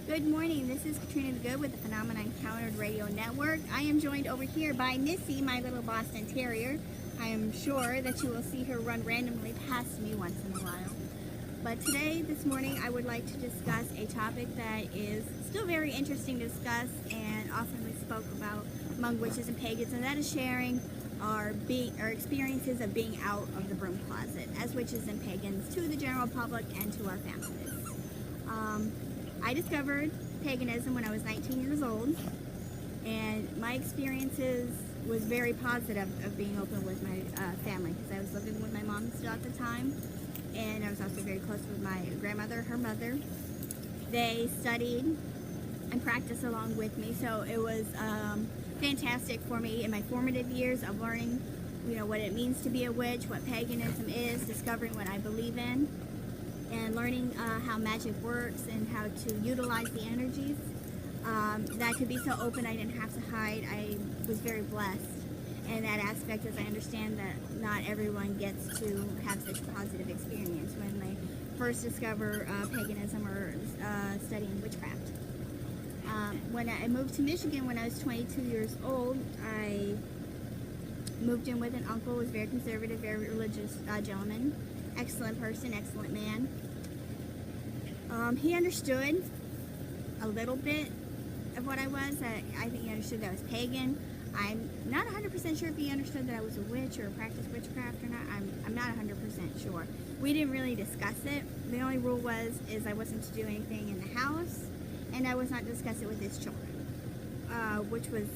Good morning, this is Katrina the Good with the Phenomena Encountered Radio Network. I am joined over here by Missy, my little Boston Terrier. I am sure that you will see her run randomly past me once in a while. But today, this morning, I would like to discuss a topic that is still very interesting to discuss and often spoke about among witches and pagans, and that is sharing our experiences of being out of the broom closet as witches and pagans to the general public and to our families. I discovered paganism when I was 19 years old, and my experiences was very positive of being open with my family, because I was living with my mom still at the time, and I was also very close with my grandmother, her mother. They studied and practiced along with me, so it was fantastic for me in my formative years of learning, what it means to be a witch, what paganism is, discovering what I believe in, and learning how magic works and how to utilize the energies. That could be so open, I didn't have to hide. I was very blessed in that aspect, as I understand that not everyone gets to have such a positive experience when they first discover paganism or studying witchcraft. When I moved to Michigan when I was 22 years old, I moved in with an uncle who was very conservative, very religious gentleman. Excellent person, excellent man. He understood a little bit of what I was. I think he understood that I was pagan. I'm not 100% sure if he understood that I was a witch or practiced witchcraft or not. I'm not 100% sure. We didn't really discuss it. The only rule is I wasn't to do anything in the house, and I was not to discuss it with his children, which was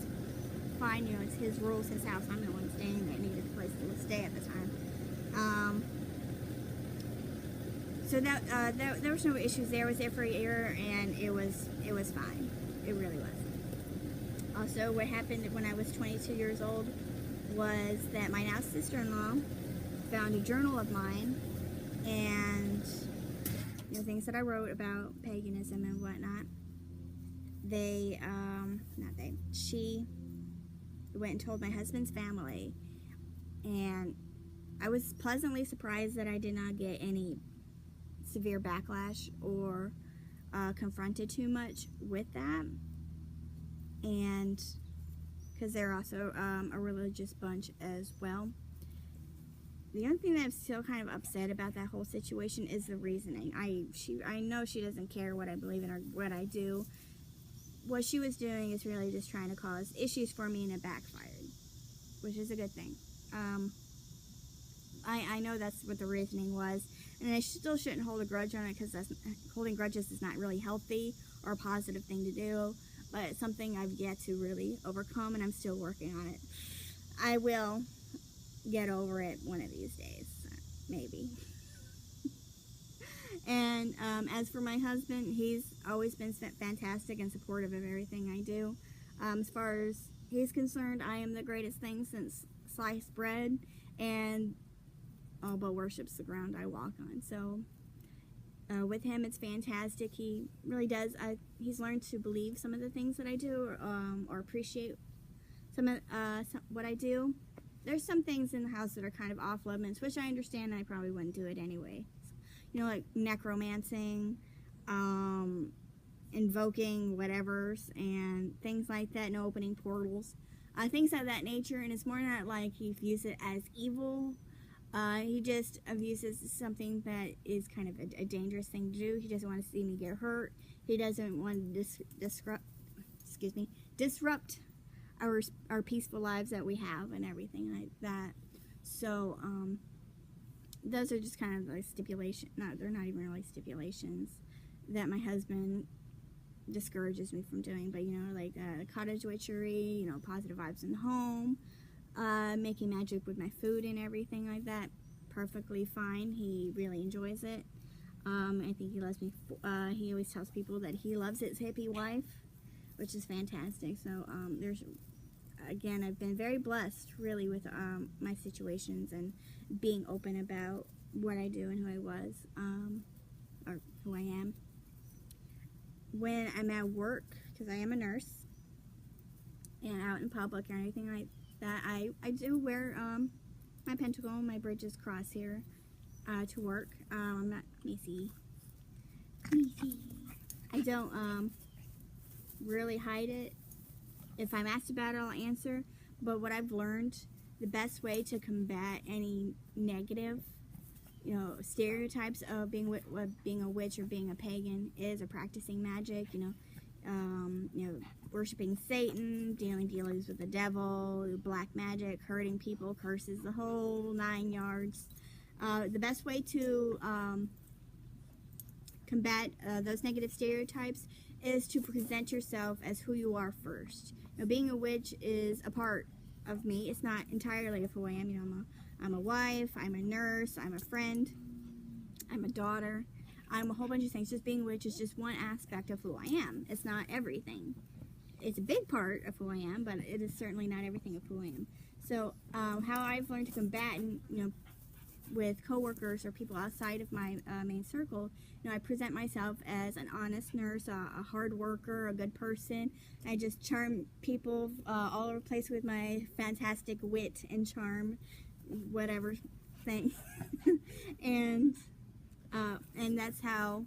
fine. It's his rules, his house. I'm the one staying that needed a place to stay at the time. So that there was no issues there. I was there for a year, and it was fine. It really was. Also, what happened when I was 22 years old was that my now sister-in-law found a journal of mine, and things that I wrote about paganism and whatnot. She went and told my husband's family, and I was pleasantly surprised that I did not get any severe backlash or confronted too much with that, and because they're also a religious bunch as well. The only thing that I'm still kind of upset about that whole situation is the reasoning. I know she doesn't care what I believe in or what I do. What she was doing is really just trying to cause issues for me, and it backfired, which is a good thing. I know that's what the reasoning was, and I still shouldn't hold a grudge on it, because holding grudges is not really healthy or a positive thing to do, but it's something I've yet to really overcome, and I'm still working on it. I will get over it one of these days, maybe. And as for my husband, he's always been fantastic and supportive of everything I do. As far as he's concerned, I am the greatest thing since sliced bread, and all but worships the ground I walk on. So with him, it's fantastic. He really does. He's learned to believe some of the things that I do, or appreciate what I do. There's some things in the house that are kind of off limits, which I understand, and I probably wouldn't do it anyway. Like necromancing, invoking whatevers, and things like that, and opening portals. Things of that nature, and it's more not like he views it as evil. He just views it as something that is kind of a dangerous thing to do. He doesn't want to see me get hurt. He doesn't want to disrupt our peaceful lives that we have and everything like that. So, those are just kind of like stipulations. No, they're not even really stipulations that my husband discourages me from doing. But, like cottage witchery, positive vibes in the home, making magic with my food and everything like that, perfectly fine. He really enjoys it. I think he loves me. He always tells people that he loves his hippie wife, which is fantastic. So, again, I've been very blessed, really, with my situations and being open about what I do and who I was, or who I am. When I'm at work, because I am a nurse, and out in public or anything like that, I do wear my pentacle, my bridges cross here to work. I'm not, let me see. I don't really hide it. If I'm asked about it, I'll answer. But what I've learned, the best way to combat any negative, stereotypes of being a witch or being a pagan is practicing magic. Worshiping Satan, dealing dealings with the devil, black magic, hurting people, curses, the whole 9 yards. The best way to combat those negative stereotypes is to present yourself as who you are first. Being a witch is a part of me. It's not entirely of who I am. I'm a wife, I'm a nurse, I'm a friend, I'm a daughter, I'm a whole bunch of things. Just being a witch is just one aspect of who I am. It's not everything. It's a big part of who I am, but it is certainly not everything of who I am. So how I've learned to combat, with coworkers or people outside of my main circle, I present myself as an honest nurse, a hard worker, a good person. I just charm people all over the place with my fantastic wit and charm, whatever thing. and that's how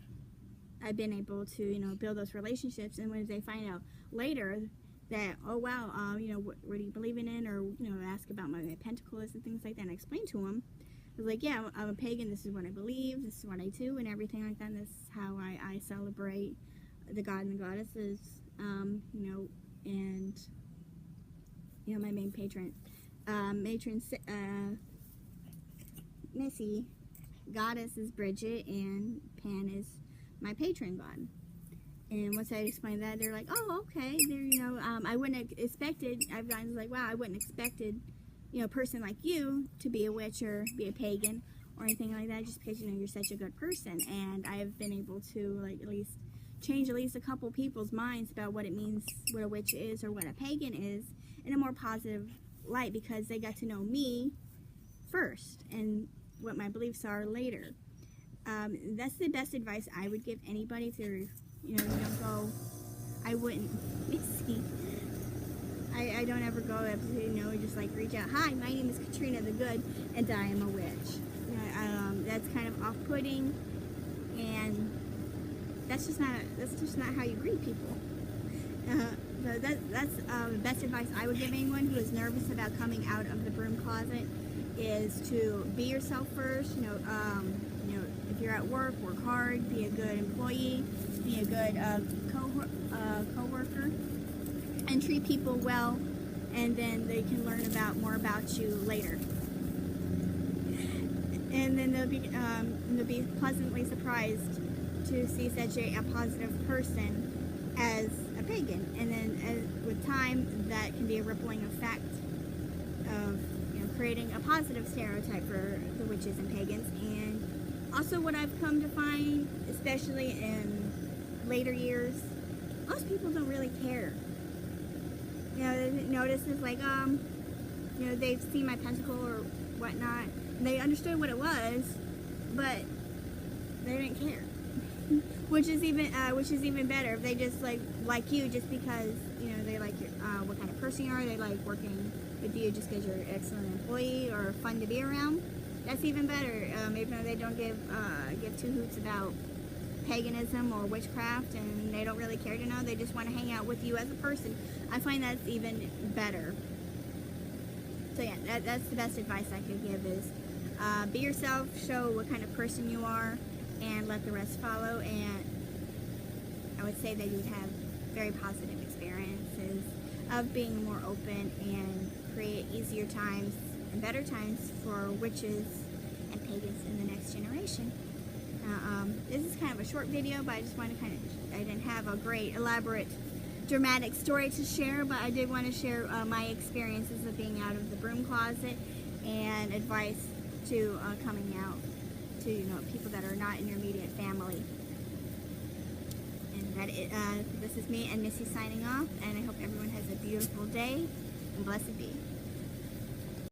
I've been able to build those relationships. And when they find out later that, oh wow, what are you believing in, or ask about my pentacles and things like that, and I explain to them, I was like, yeah, I'm a pagan, this is what I believe, this is what I do, and everything like that, and this is how I celebrate the god and the goddesses, and my main patron, Missy, goddess is Bridget, and Pan is my patron god. And once I explained that, they're like, oh, okay, I wouldn't have expected, I've gotten like, wow, I wouldn't have expected a person like you to be a witch or be a pagan or anything like that, just because you're such a good person. And I've been able to at least change at least a couple people's minds about what it means, what a witch is or what a pagan is, in a more positive light, because they got to know me first and what my beliefs are later. That's the best advice I would give anybody. To you don't go, I wouldn't see, I don't ever go up to, just reach out, hi, my name is Katrina the Good, and I am a witch. That's kind of off-putting, and that's just not how you greet people. That's the best advice I would give anyone who is nervous about coming out of the broom closet, is to be yourself first. If you're at work, work hard, be a good employee, be a good co-worker, and treat people well, and then they can learn more about you later. And then they'll be pleasantly surprised to see such a positive person as a pagan. And then with time, that can be a rippling effect of creating a positive stereotype for the witches and pagans. And also, what I've come to find, especially in later years, most people don't really care. They notice it's like, they've seen my pentacle or whatnot, and they understood what it was, but they didn't care. which is even better. If they just like you just because they like your what kind of person you are, they like working with you just because you're an excellent employee or fun to be around. That's even better. Even though they don't give two hoots about paganism or witchcraft, and they don't really care to know, they just want to hang out with you as a person, I find that's even better. So yeah, that's the best advice I could give, is be yourself, show what kind of person you are, and let the rest follow. And I would say that you would have very positive experiences of being more open, and create easier times and better times for witches and pagans in the next generation. This is kind of a short video, but I just want to I didn't have a great elaborate dramatic story to share, but I did want to share my experiences of being out of the broom closet, and advice to coming out to people that are not in your immediate family. And this is me and Missy signing off, and I hope everyone has a beautiful day, and blessed be.